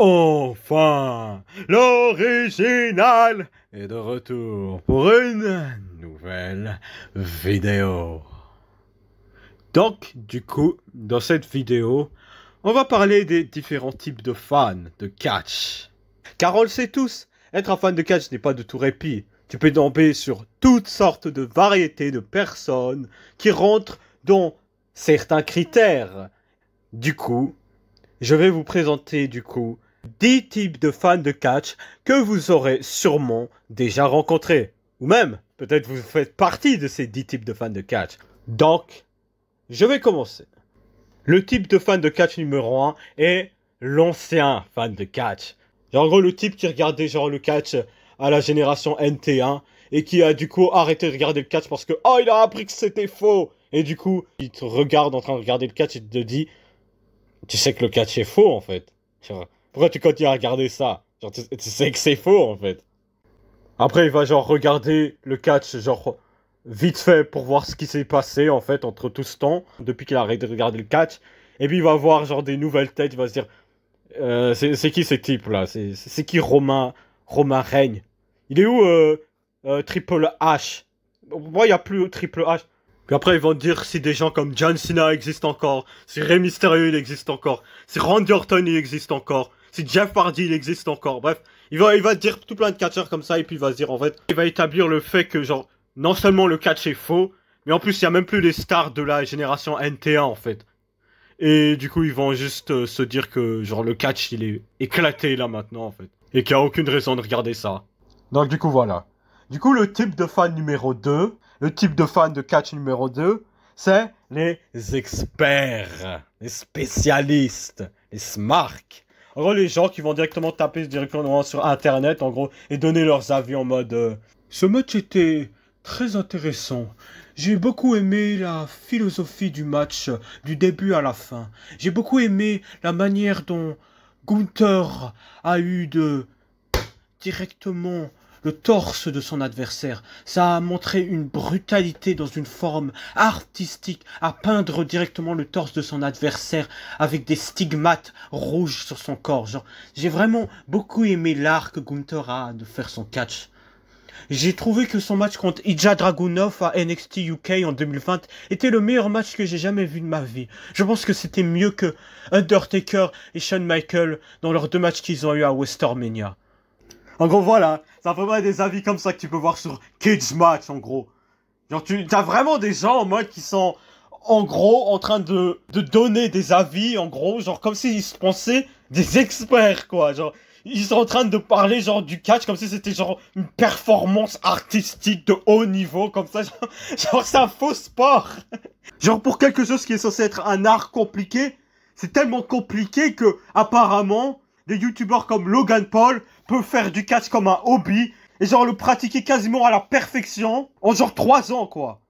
Enfin, l'original est de retour pour une nouvelle vidéo. Donc, du coup, dans cette vidéo, on va parler des différents types de fans de catch. Car on le sait tous, être un fan de catch n'est pas de tout répit. Tu peux tomber sur toutes sortes de variétés de personnes qui rentrent dans certains critères. Du coup, je vais vous présenter 10 types de fans de catch que vous aurez sûrement déjà rencontrés. Ou même, peut-être vous faites partie de ces 10 types de fans de catch. Donc, je vais commencer. Le type de fan de catch numéro 1 est l'ancien fan de catch. Genre, en gros, le type qui regardait genre le catch à la génération NT1 et qui a du coup arrêté de regarder le catch parce que « Oh, il a appris que c'était faux !» Et du coup, il te regarde en train de regarder le catch et te dit « Tu sais que le catch est faux, en fait. Genre, pourquoi tu continues à regarder ça? Genre, tu sais que c'est faux, en fait. » Après, il va genre regarder le catch, genre, vite fait pour voir ce qui s'est passé, en fait, entre tout ce temps, depuis qu'il a arrêté de regarder le catch. Et puis, il va voir, genre, des nouvelles têtes, il va se dire c'est qui ces types-là? C'est qui Romain Reigns? Il est où Triple H? Pourquoi il n'y a plus Triple H? Puis après, ils vont dire si des gens comme John Cena existent encore, si Rey Mysterio il existe encore, si Randy Orton il existe encore, si Jeff Hardy il existe encore. Bref, il va dire tout plein de catcheurs comme ça et puis il va se dire en fait, il va établir le fait que genre, non seulement le catch est faux, mais en plus il n'y a même plus les stars de la génération NT1 en fait. Et du coup, ils vont juste se dire que genre le catch il est éclaté là maintenant en fait. Et qu'il n'y a aucune raison de regarder ça. Donc du coup voilà. Du coup, le type de fan numéro 2, le type de fan de catch numéro 2, c'est les experts, les spécialistes, les smarks. En gros, les gens qui vont directement taper directement sur internet, en gros, et donner leurs avis en mode ce match était très intéressant. J'ai beaucoup aimé la philosophie du match, du début à la fin. J'ai beaucoup aimé la manière dont Gunther a eu de directement le torse de son adversaire. Ça a montré une brutalité dans une forme artistique à peindre directement le torse de son adversaire avec des stigmates rouges sur son corps. Genre, j'ai vraiment beaucoup aimé l'art que Gunther a de faire son catch. J'ai trouvé que son match contre Ilja Dragunov à NXT UK en 2020 était le meilleur match que j'ai jamais vu de ma vie. Je pense que c'était mieux que Undertaker et Shawn Michaels dans leurs 2 matchs qu'ils ont eu à WrestleMania. En gros, voilà, ça fait vraiment des avis comme ça que tu peux voir sur Cage Match, en gros. Genre, t'as vraiment des gens en mode qui sont, en gros, en train de donner des avis, en gros, genre, comme s'ils se pensaient des experts, quoi. Genre, ils sont en train de parler, genre, du catch, comme si c'était, genre, une performance artistique de haut niveau, comme ça, genre c'est un faux sport. Genre, pour quelque chose qui est censé être un art compliqué, c'est tellement compliqué que, apparemment, des youtubeurs comme Logan Paul peuvent faire du catch comme un hobby et genre le pratiquer quasiment à la perfection en genre 3 ans, quoi.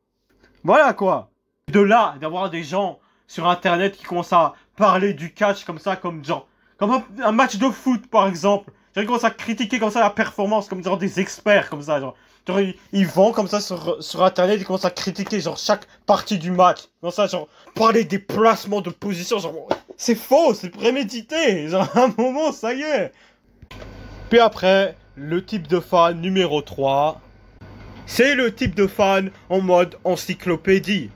Voilà, quoi. De là, d'avoir des gens sur internet qui commencent à parler du catch comme ça, comme genre, comme un match de foot, par exemple. Genre, ils commencent à critiquer comme ça la performance, comme genre des experts, comme ça, genre ils vont comme ça sur internet, ils commencent à critiquer genre chaque partie du match. Comme ça, genre, parler des placements de position, genre, c'est faux, c'est prémédité. Genre, à un moment, ça y est. Puis après, le type de fan numéro 3, c'est le type de fan en mode encyclopédie.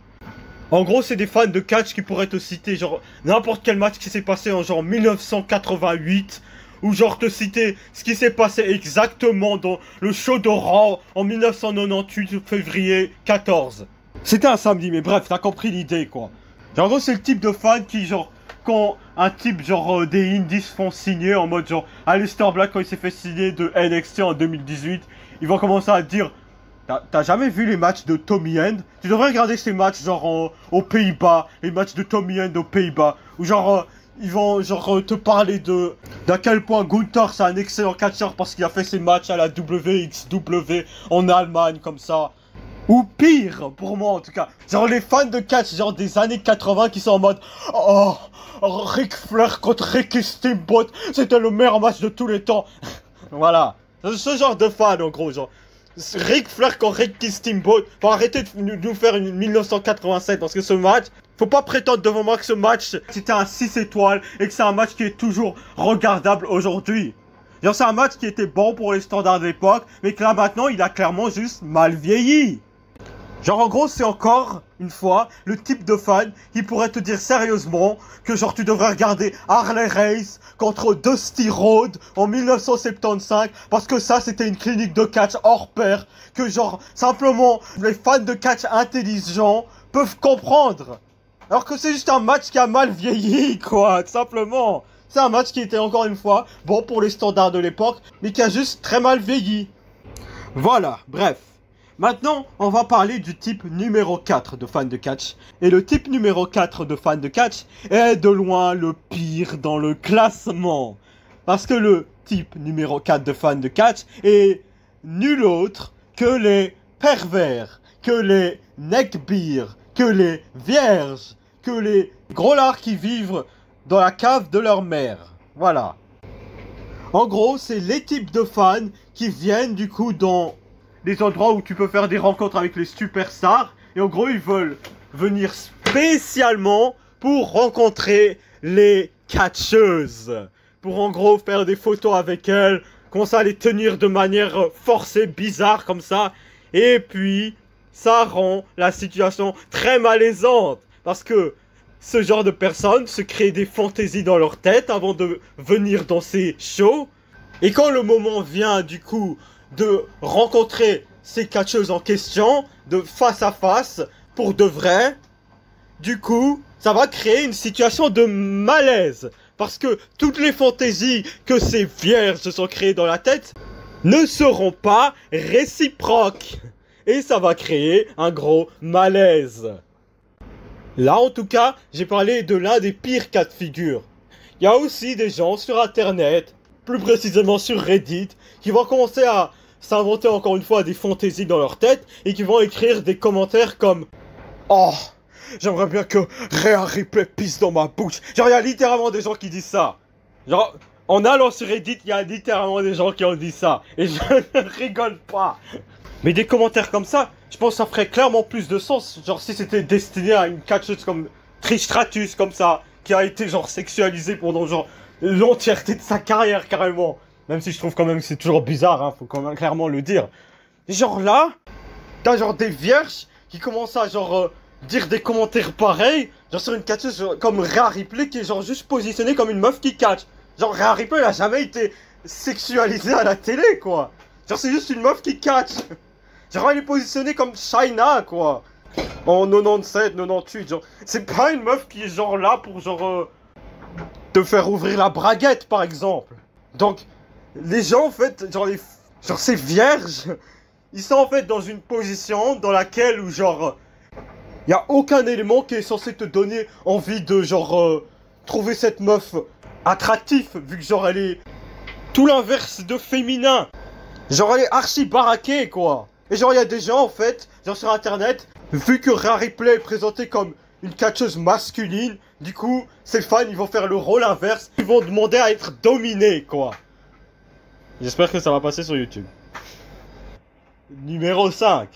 En gros, c'est des fans de catch qui pourraient te citer genre n'importe quel match qui s'est passé en genre 1988 ou genre te citer ce qui s'est passé exactement dans le show de Raw en 1998 février 14. C'était un samedi, mais bref, t'as compris l'idée, quoi. Genre, en gros, c'est le type de fan qui, genre, quand un type, genre, des indies font signer en mode, genre, Aleister Black, quand il s'est fait signer de NXT en 2018, ils vont commencer à dire t'as jamais vu les matchs de Tommy End? Tu devrais regarder ces matchs, genre, aux Pays-Bas, les matchs de Tommy End aux Pays-Bas, où, genre, ils vont, genre, te parler d'à quel point Gunther, c'est un excellent catcheur parce qu'il a fait ses matchs à la WXW en Allemagne, comme ça. Ou pire, pour moi en tout cas. Genre les fans de catch, genre des années 80 qui sont en mode oh, Ric Flair contre Ricky Steamboat, c'était le meilleur match de tous les temps. Voilà. Ce genre de fan en gros, genre. Ric Flair contre Ricky Steamboat. Faut arrêter de nous faire une 1987 parce que ce match, faut pas prétendre devant moi que ce match c'était un 6 étoiles et que c'est un match qui est toujours regardable aujourd'hui. Genre c'est un match qui était bon pour les standards de l'époque, mais que là maintenant il a clairement juste mal vieilli. Genre en gros c'est encore, une fois, le type de fan qui pourrait te dire sérieusement que genre tu devrais regarder Harley Race contre Dusty Rhodes en 1975 parce que ça c'était une clinique de catch hors pair que genre simplement les fans de catch intelligents peuvent comprendre. Alors que c'est juste un match qui a mal vieilli quoi, tout simplement. C'est un match qui était encore une fois bon pour les standards de l'époque mais qui a juste très mal vieilli. Voilà, bref. Maintenant, on va parler du type numéro 4 de fans de catch. Et le type numéro 4 de fans de catch est de loin le pire dans le classement. Parce que le type numéro 4 de fans de catch est nul autre que les pervers, que les neckbeards, que les vierges, que les grollards qui vivent dans la cave de leur mère. Voilà. En gros, c'est les types de fans qui viennent du coup dans des endroits où tu peux faire des rencontres avec les superstars. Et en gros, ils veulent venir spécialement pour rencontrer les catcheuses. Pour en gros faire des photos avec elles, commencer à les tenir de manière forcée, bizarre comme ça. Et puis, ça rend la situation très malaisante. Parce que ce genre de personnes se créent des fantaisies dans leur tête avant de venir dans ces shows. Et quand le moment vient du coup de rencontrer ces catcheuses en question, de face à face, pour de vrai, du coup, ça va créer une situation de malaise. Parce que toutes les fantaisies que ces vierges se sont créées dans la tête ne seront pas réciproques. Et ça va créer un gros malaise. Là, en tout cas, j'ai parlé de l'un des pires cas de figure. Il y a aussi des gens sur Internet, plus précisément sur Reddit, qui vont commencer à s'inventer encore une fois des fantaisies dans leur tête et qui vont écrire des commentaires comme « Oh, j'aimerais bien que Rhea Ripley pisse dans ma bouche. » Genre, il y a littéralement des gens qui disent ça. Genre, en allant sur Reddit, il y a littéralement des gens qui ont dit ça. Et je ne rigole pas. Mais des commentaires comme ça, je pense que ça ferait clairement plus de sens. Genre, si c'était destiné à une catcheuse comme Trish Stratus, comme ça, qui a été genre sexualisée pendant genre l'entièreté de sa carrière carrément. Même si je trouve quand même que c'est toujours bizarre, hein, faut quand même clairement le dire. Et genre là, t'as genre des vierges qui commencent à genre dire des commentaires pareils, genre sur une catcheuse comme Rhea Ripley qui est genre juste positionnée comme une meuf qui catch. Genre Rhea Ripley elle a jamais été sexualisée à la télé quoi. Genre c'est juste une meuf qui catch. Genre elle est positionnée comme Chyna quoi. En 97, 98, genre c'est pas une meuf qui est genre là pour genre te faire ouvrir la braguette par exemple. Donc les gens en fait, genre ces vierges, ils sont en fait dans une position dans laquelle où genre y a aucun élément qui est censé te donner envie de genre trouver cette meuf attractive vu que genre elle est tout l'inverse de féminin. Genre elle est archi baraquée quoi. Et genre il y a des gens en fait, genre sur internet, vu que Rhea Ripley est présentée comme une catcheuse masculine, du coup ses fans ils vont faire le rôle inverse, ils vont demander à être dominés quoi. J'espère que ça va passer sur YouTube. Numéro 5.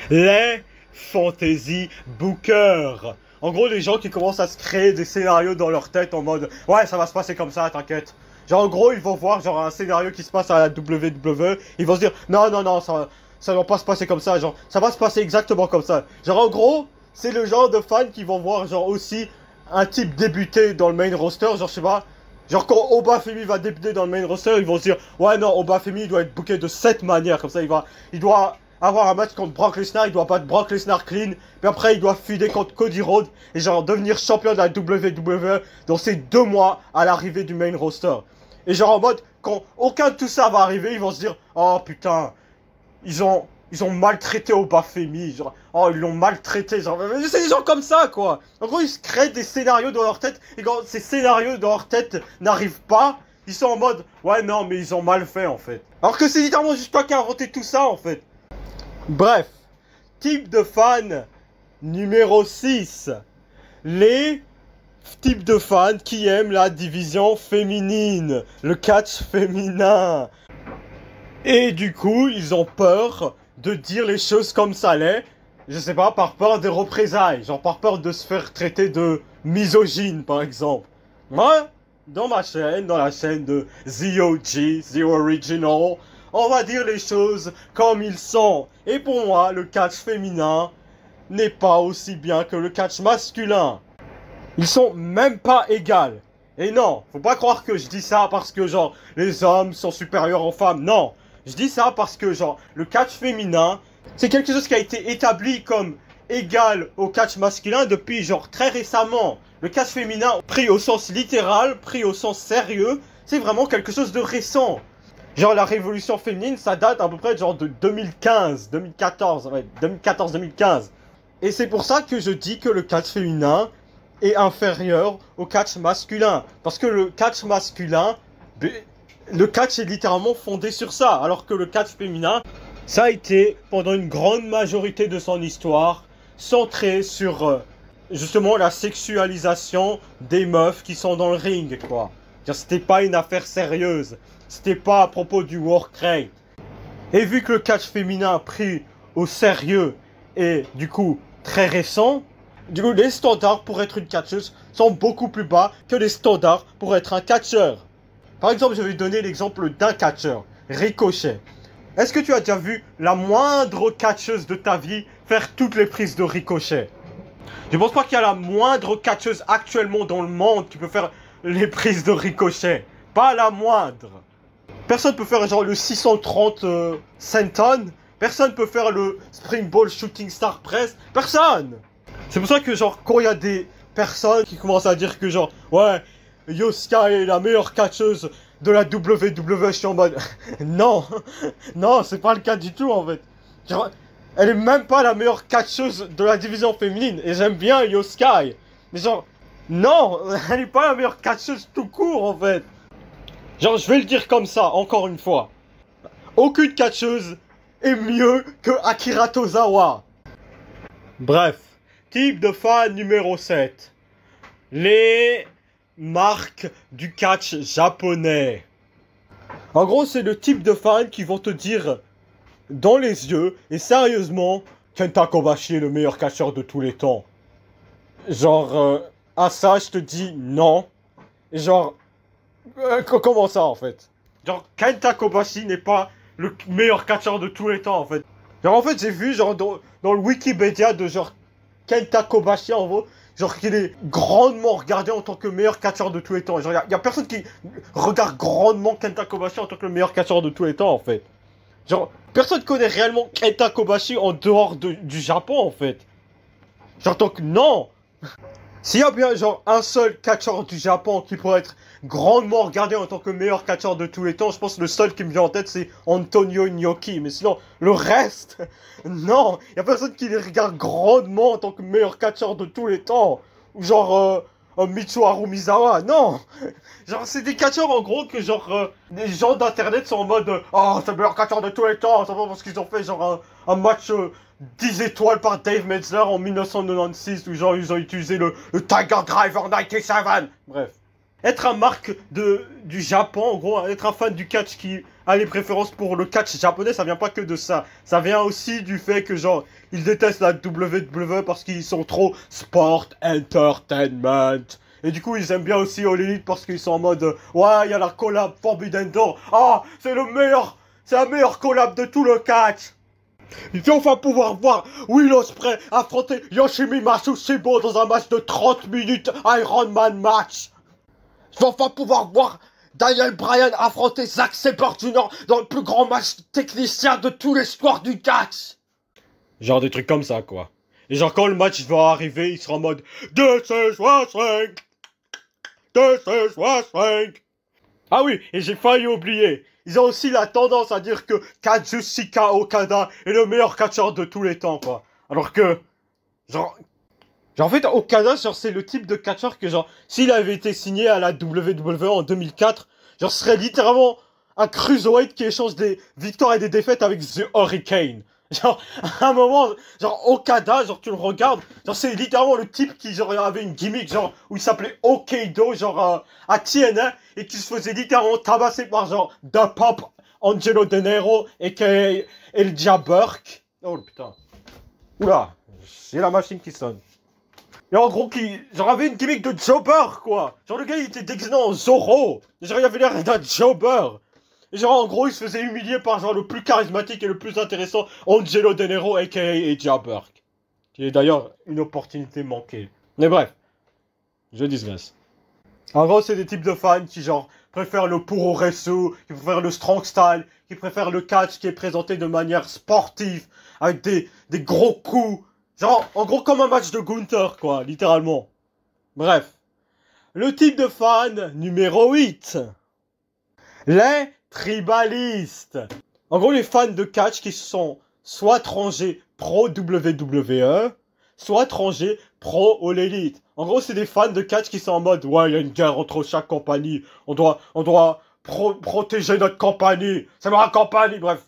Les fantasy bookers. En gros, les gens qui commencent à se créer des scénarios dans leur tête en mode « Ouais, ça va se passer comme ça, t'inquiète. » Genre, en gros, ils vont voir genre un scénario qui se passe à la WWE. Ils vont se dire « Non, non, non, ça va pas se passer comme ça. » Genre, ça va se passer exactement comme ça. Genre, en gros, c'est le genre de fans qui vont voir genre aussi un type débuter dans le main roster. Genre, je sais pas. Genre quand Obafemi va débuter dans le main roster, ils vont se dire « Ouais non, Obafemi doit être booké de cette manière, comme ça il doit avoir un match contre Brock Lesnar, il doit battre Brock Lesnar clean, puis après il doit feeder contre Cody Rhodes, et genre devenir champion de la WWE dans ces 2 mois à l'arrivée du main roster. » Et genre en mode, quand aucun de tout ça va arriver, ils vont se dire « Oh putain, ils ont maltraité Obafemi, genre, oh ils l'ont maltraité, genre, c'est des gens comme ça quoi. En gros ils se créent des scénarios dans leur tête, et quand ces scénarios dans leur tête n'arrivent pas, ils sont en mode, ouais non mais ils ont mal fait en fait. Alors que c'est littéralement juste toi qui as inventé tout ça en fait. Bref, type de fan numéro 6. Les types de fans qui aiment la division féminine, le catch féminin. Et du coup, ils ont peur de dire les choses comme ça l'est. Je sais pas, par peur des représailles. Genre par peur de se faire traiter de misogyne, par exemple. Moi, dans ma chaîne, dans la chaîne de The OG, The Original, on va dire les choses comme ils sont. Et pour moi, le catch féminin n'est pas aussi bien que le catch masculin. Ils sont même pas égaux. Et non, faut pas croire que je dis ça parce que genre les hommes sont supérieurs aux femmes. Non, je dis ça parce que genre le catch féminin, c'est quelque chose qui a été établi comme égal au catch masculin depuis genre très récemment. Le catch féminin, pris au sens littéral, pris au sens sérieux, c'est vraiment quelque chose de récent. Genre la révolution féminine, ça date à peu près genre de 2015, 2014, ouais, 2014-2015. Et c'est pour ça que je dis que le catch féminin est inférieur au catch masculin. Parce que le catch masculin, le catch est littéralement fondé sur ça. Alors que le catch féminin, ça a été, pendant une grande majorité de son histoire, centré sur justement la sexualisation des meufs qui sont dans le ring, quoi. C'était pas une affaire sérieuse. C'était pas à propos du work rate. Et vu que le catch féminin pris au sérieux est du coup très récent, du coup les standards pour être une catcheuse sont beaucoup plus bas que les standards pour être un catcheur. Par exemple, je vais donner l'exemple d'un catcheur, Ricochet. Est-ce que tu as déjà vu la moindre catcheuse de ta vie faire toutes les prises de Ricochet? Je pense pas qu'il y a la moindre catcheuse actuellement dans le monde qui peut faire les prises de Ricochet. Pas la moindre. Personne peut faire genre le 630 Senton. Personne peut faire le Springball Shooting Star Press. Personne. C'est pour ça que genre quand il y a des personnes qui commencent à dire que genre ouais, Yoska est la meilleure catcheuse de la WWE, je suis en mode non, non, c'est pas le cas du tout en fait. Genre, elle est même pas la meilleure catcheuse de la division féminine et j'aime bien Yoskai. Mais genre non, elle est pas la meilleure catcheuse tout court en fait. Genre, je vais le dire comme ça, encore une fois. Aucune catcheuse est mieux que Akira Tozawa. Bref, type de fan numéro 7. Les marques du catch japonais. En gros, c'est le type de fans qui vont te dire dans les yeux, et sérieusement, Kenta Kobashi est le meilleur catcheur de tous les temps. Genre, à ça, je te dis non. Et genre... comment ça en fait? Genre Kenta Kobashi n'est pas le meilleur catcheur de tous les temps en fait. Genre en fait j'ai vu genre dans le Wikipédia de genre Kenta Kobashi en gros, genre qu'il est grandement regardé en tant que meilleur catcheur de tous les temps. Genre y a personne qui regarde grandement Kenta Kobashi en tant que le meilleur catcheur de tous les temps en fait. Genre personne connaît réellement Kenta Kobashi en dehors du Japon en fait. Genre donc non. S'il y a bien genre un seul catcheur du Japon qui pourrait être grandement regardé en tant que meilleur catcheur de tous les temps, je pense que le seul qui me vient en tête c'est Antonio Inoki. Mais sinon, le reste, non, il n'y a personne qui les regarde grandement en tant que meilleur catcheur de tous les temps. Ou genre Mitsuharu Misawa, non. Genre c'est des catcheurs en gros que genre les gens d'internet sont en mode oh c'est le meilleur catcheur de tous les temps, c'est pas parce qu'ils ont fait genre un match 10 étoiles par Dave Meltzer en 1996 où genre ils ont utilisé le Tiger Driver 97. Bref. Être un marque du Japon, en gros, être un fan du catch qui a les préférences pour le catch japonais, ça vient pas que de ça. Ça vient aussi du fait que genre, ils détestent la WWE parce qu'ils sont trop sport entertainment. Et du coup, ils aiment bien aussi All Elite parce qu'ils sont en mode ouais, il y a la collab Forbidden Door. Ah, c'est la meilleure collab de tout le catch. Il va enfin pouvoir voir Will Ospreay affronter Yoshimi Matsushima dans un match de 30 minutes Iron Man match. Je vais enfin pouvoir voir Daniel Bryan affronter Zack Sabre Jr. dans le plus grand match technicien de tout l'histoire du catch. Genre des trucs comme ça quoi. Et genre quand le match va arriver, il sera en mode This is wrestling. This is wrestling. Ah oui, et j'ai failli oublier. Ils ont aussi la tendance à dire que Kazuchika Okada est le meilleur catcheur de tous les temps, quoi. Alors que, genre en fait, Okada, genre, c'est le type de catcheur que, genre, s'il avait été signé à la WWE en 2004, genre, ce serait littéralement un cruiserweight qui échange des victoires et des défaites avec The Hurricane. Genre, à un moment, genre, Okada, genre, tu le regardes, genre, c'est littéralement le type qui, genre, avait une gimmick, genre, où il s'appelait Okado, genre, à TNA, et qui se faisait littéralement tabasser par, genre, The Pop Angelo De Niro aka Elijah Burke. Oh putain. Oula, j'ai la machine qui sonne. Et en gros, genre avait une gimmick de jobber, quoi. Genre le gars il était déguisé en Zorro. Genre il avait l'air d'un jobber. Et genre en gros il se faisait humilier par genre le plus charismatique et le plus intéressant Angelo De Niro aka Elijah Burke. Qui est d'ailleurs une opportunité manquée. Mais bref, je digresse. En gros c'est des types de fans qui genre préfèrent le puro resto, qui préfèrent le strong style, qui préfèrent le catch qui est présenté de manière sportive, avec des gros coups. Genre, en gros, comme un match de Gunther, quoi, littéralement. Bref. Le type de fan numéro 8. Les tribalistes. En gros, les fans de catch qui sont soit rangés pro WWE, soit rangés pro All Elite. En gros, c'est des fans de catch qui sont en mode, ouais, il y a une guerre entre chaque compagnie. On doit protéger notre compagnie. C'est ma compagnie, bref.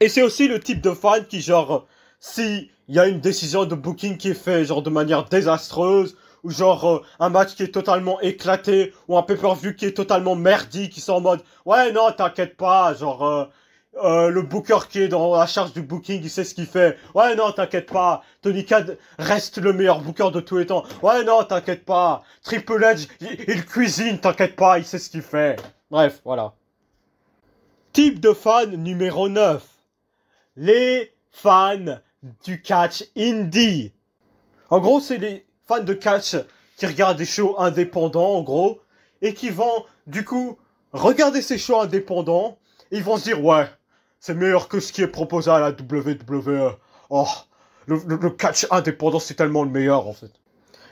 Et c'est aussi le type de fan qui, genre, si il y a une décision de booking qui est faite, genre, de manière désastreuse, ou genre, un match qui est totalement éclaté, ou un pay-per-view qui est totalement merdique, qui sont en mode, ouais, non, t'inquiète pas, genre, le booker qui est dans la charge du booking, il sait ce qu'il fait. Ouais, non, t'inquiète pas, Tony Khan reste le meilleur booker de tous les temps. Ouais, non, t'inquiète pas, Triple H, il cuisine, t'inquiète pas, il sait ce qu'il fait. Bref, voilà. Type de fan numéro 9. Les fans du catch indie. En gros, c'est les fans de catch qui regardent des shows indépendants, en gros, et qui vont, du coup, regarder ces shows indépendants, et ils vont se dire, ouais, c'est meilleur que ce qui est proposé à la WWE. Oh, le catch indépendant, c'est tellement le meilleur, en fait.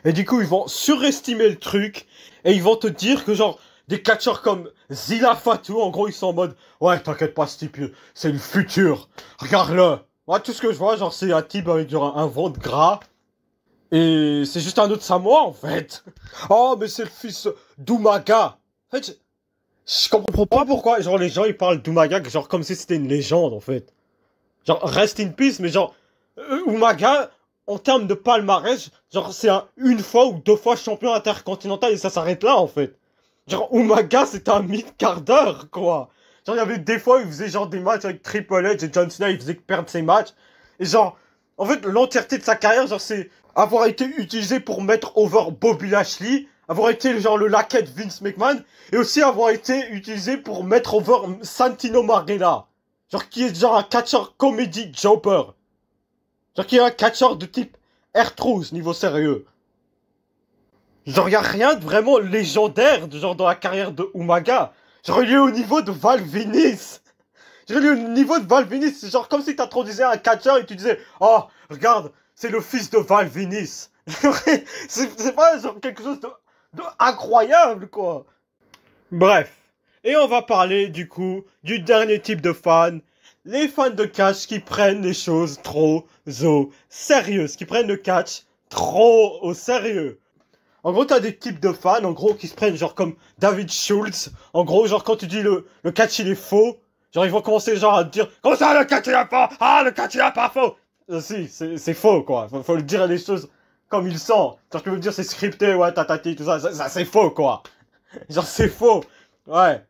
Et du coup, ils vont surestimer le truc, et ils vont te dire que, genre, des catcheurs comme Zilla Fatou, en gros, ils sont en mode, ouais, t'inquiète pas, ce type, c'est le futur. Regarde-le. Moi, tout ce que je vois, genre, c'est un type avec genre un ventre gras. Et c'est juste un autre Samoa, en fait. Oh, mais c'est le fils d'Umaga. En fait, je comprends pas pourquoi, genre, les gens, ils parlent d'Umaga, genre, comme si c'était une légende, en fait. Genre, rest in peace, mais genre, Umaga, en termes de palmarès, genre, c'est une fois ou deux fois champion intercontinental et ça s'arrête là, en fait. Genre, Umaga, c'était un mid-carder, quoi. Genre, il y avait des fois, il faisait genre des matchs avec Triple H et John Cena, il faisait perdre ses matchs. Et genre, en fait, l'entièreté de sa carrière, genre, c'est avoir été utilisé pour mettre over Bobby Lashley, avoir été genre le laquais de Vince McMahon, et aussi avoir été utilisé pour mettre over Santino Marella. Genre, qui est genre un catcheur comédie jobber. Genre, qui est un catcheur de type R-Truth, niveau sérieux. Genre, y a rien de vraiment légendaire, genre, dans la carrière de Umaga. Genre, il est au niveau de Val Venis. Genre, il est au niveau de Val Venis. C'est genre comme si t'introduisais un catcheur et tu disais, oh, regarde, c'est le fils de Val Venis. C'est pas genre quelque chose de incroyable, quoi. Bref. Et on va parler, du coup, du dernier type de fan. Les fans de catch qui prennent les choses trop au sérieux. Qui prennent le catch trop au sérieux. En gros, t'as des types de fans, en gros, qui se prennent genre comme David Schultz. En gros, genre quand tu dis le catch il est faux, genre ils vont commencer genre à te dire, comment ça le catch il est faux? Ah, le catch il est pas faux! Si, c'est faux, quoi. Faut le dire les choses comme ils sont. Genre tu veux dire c'est scripté, ouais, tatati, tout ça, ça c'est faux, quoi. Genre c'est faux. Ouais.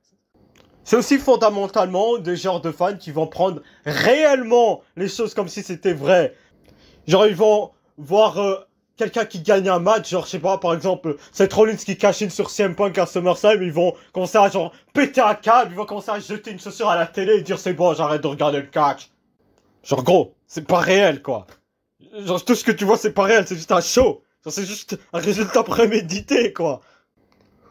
C'est aussi fondamentalement des genres de fans qui vont prendre réellement les choses comme si c'était vrai. Genre ils vont voir quelqu'un qui gagne un match, genre je sais pas, par exemple, Seth Rollins qui cash in sur CM Punk à SummerSlam, ils vont commencer à genre péter un câble, ils vont commencer à jeter une chaussure à la télé et dire c'est bon, j'arrête de regarder le catch. Genre gros, c'est pas réel, quoi. Genre tout ce que tu vois c'est pas réel, c'est juste un show. Genre c'est juste un résultat prémédité, quoi.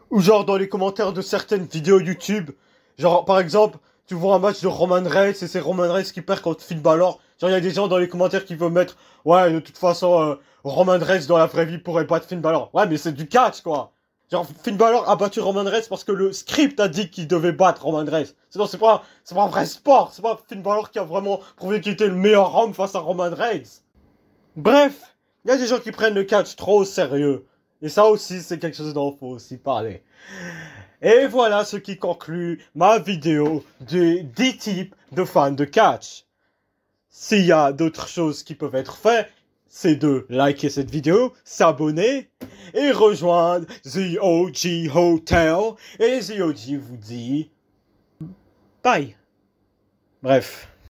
Ou genre dans les commentaires de certaines vidéos YouTube, genre par exemple, tu vois un match de Roman Reigns et c'est Roman Reigns qui perd contre Finn Balor. Genre il y a des gens dans les commentaires qui veulent mettre, ouais, de toute façon, Roman Reigns dans la vraie vie pourrait battre Finn Balor. Ouais, mais c'est du catch, quoi. Genre Finn Balor a battu Roman Reigns parce que le script a dit qu'il devait battre Roman Reigns. Sinon c'est pas un vrai sport. C'est pas Finn Balor qui a vraiment prouvé qu'il était le meilleur homme face à Roman Reigns. Bref, il y a des gens qui prennent le catch trop au sérieux. Et ça aussi, c'est quelque chose dont il faut aussi parler. Et voilà ce qui conclut ma vidéo des 10 types de fans de catch. S'il y a d'autres choses qui peuvent être faites, c'est de liker cette vidéo, s'abonner et rejoindre The OG Hotel. Et The OG vous dit pareil. Bref.